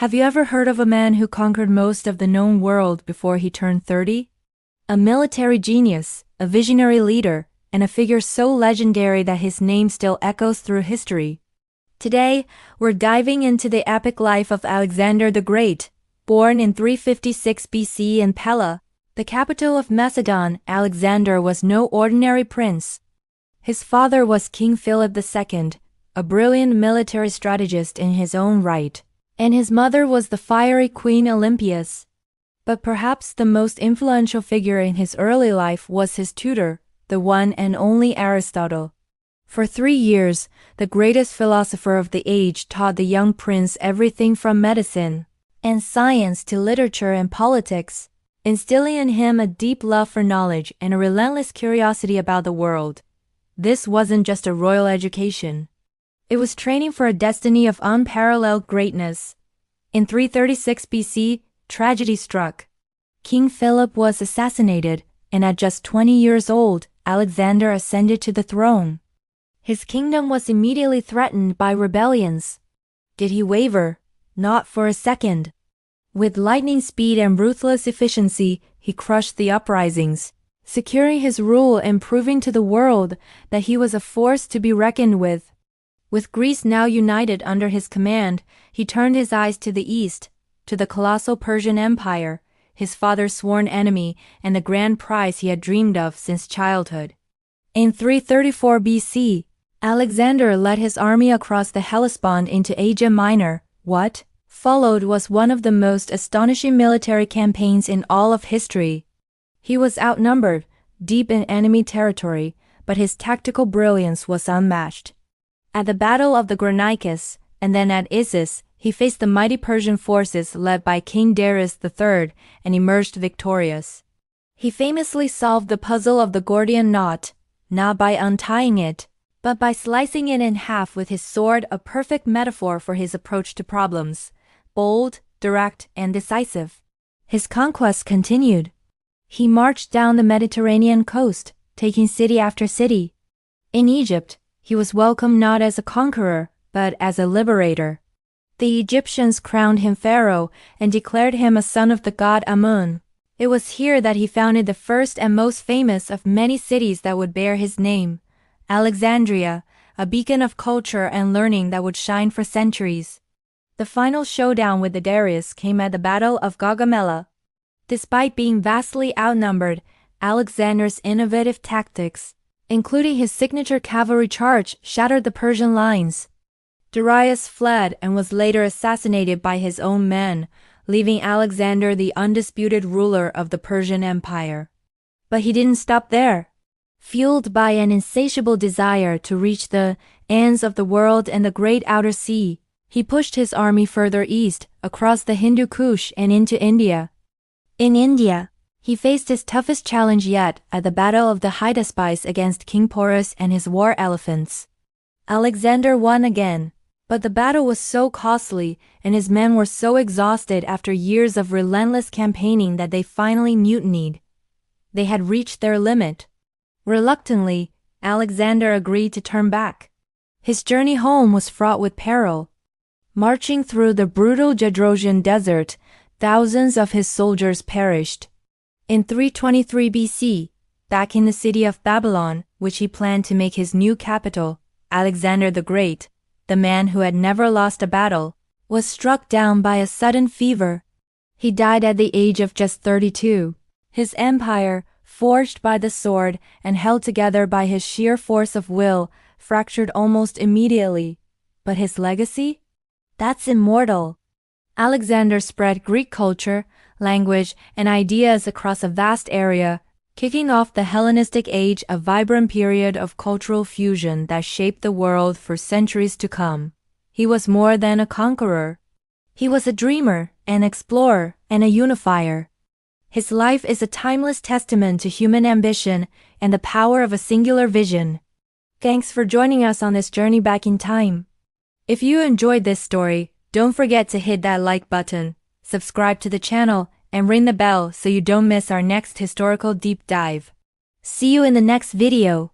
Have you ever heard of a man who conquered most of the known world before he turned 30? A military genius, a visionary leader, and a figure so legendary that his name still echoes through history. Today, we're diving into the epic life of Alexander the Great. Born in 356 BC in Pella, the capital of Macedon, Alexander was no ordinary prince. His father was King Philip II, a brilliant military strategist in his own right, and his mother was the fiery Queen Olympias. But perhaps the most influential figure in his early life was his tutor, the one and only Aristotle. For 3 years, the greatest philosopher of the age taught the young prince everything from medicine and science to literature and politics, instilling in him a deep love for knowledge and a relentless curiosity about the world. This wasn't just a royal education. It was training for a destiny of unparalleled greatness. In 336 BC, tragedy struck. King Philip was assassinated, and at just 20 years old, Alexander ascended to the throne. His kingdom was immediately threatened by rebellions. Did he waver? Not for a second. With lightning speed and ruthless efficiency, he crushed the uprisings, securing his rule and proving to the world that he was a force to be reckoned with. With Greece now united under his command, he turned his eyes to the east, to the colossal Persian Empire, his father's sworn enemy and the grand prize he had dreamed of since childhood. In 334 BC, Alexander led his army across the Hellespont into Asia Minor. What followed was one of the most astonishing military campaigns in all of history. He was outnumbered, deep in enemy territory, but his tactical brilliance was unmatched. At the Battle of the Granicus, and then at Issus, he faced the mighty Persian forces led by King Darius III and emerged victorious. He famously solved the puzzle of the Gordian knot, not by untying it, but by slicing it in half with his sword, a perfect metaphor for his approach to problems, bold, direct, and decisive. His conquests continued. He marched down the Mediterranean coast, taking city after city. In Egypt, he was welcomed not as a conqueror, but as a liberator. The Egyptians crowned him pharaoh and declared him a son of the god Amun. It was here that he founded the first and most famous of many cities that would bear his name, Alexandria, a beacon of culture and learning that would shine for centuries. The final showdown with the Darius came at the Battle of Gaugamela. Despite being vastly outnumbered, Alexander's innovative tactics, including his signature cavalry charge, shattered the Persian lines. Darius fled and was later assassinated by his own men, leaving Alexander the undisputed ruler of the Persian Empire. But he didn't stop there. Fueled by an insatiable desire to reach the ends of the world and the great outer sea, he pushed his army further east, across the Hindu Kush and into India. In India, he faced his toughest challenge yet at the Battle of the Hydaspes against King Porus and his war elephants. Alexander won again, but the battle was so costly and his men were so exhausted after years of relentless campaigning that they finally mutinied. They had reached their limit. Reluctantly, Alexander agreed to turn back. His journey home was fraught with peril. Marching through the brutal Gedrosian desert, thousands of his soldiers perished. In 323 BC, back in the city of Babylon, which he planned to make his new capital, Alexander the Great, the man who had never lost a battle, was struck down by a sudden fever. He died at the age of just 32. His empire, forged by the sword and held together by his sheer force of will, fractured almost immediately. But his legacy? That's immortal. Alexander spread Greek culture, language, and ideas across a vast area, kicking off the Hellenistic age, a vibrant period of cultural fusion that shaped the world for centuries to come. He was more than a conqueror. He was a dreamer, an explorer, and a unifier. His life is a timeless testament to human ambition and the power of a singular vision. Thanks for joining us on this journey back in time. If you enjoyed this story, don't forget to hit that like button, subscribe to the channel, and ring the bell so you don't miss our next historical deep dive. See you in the next video.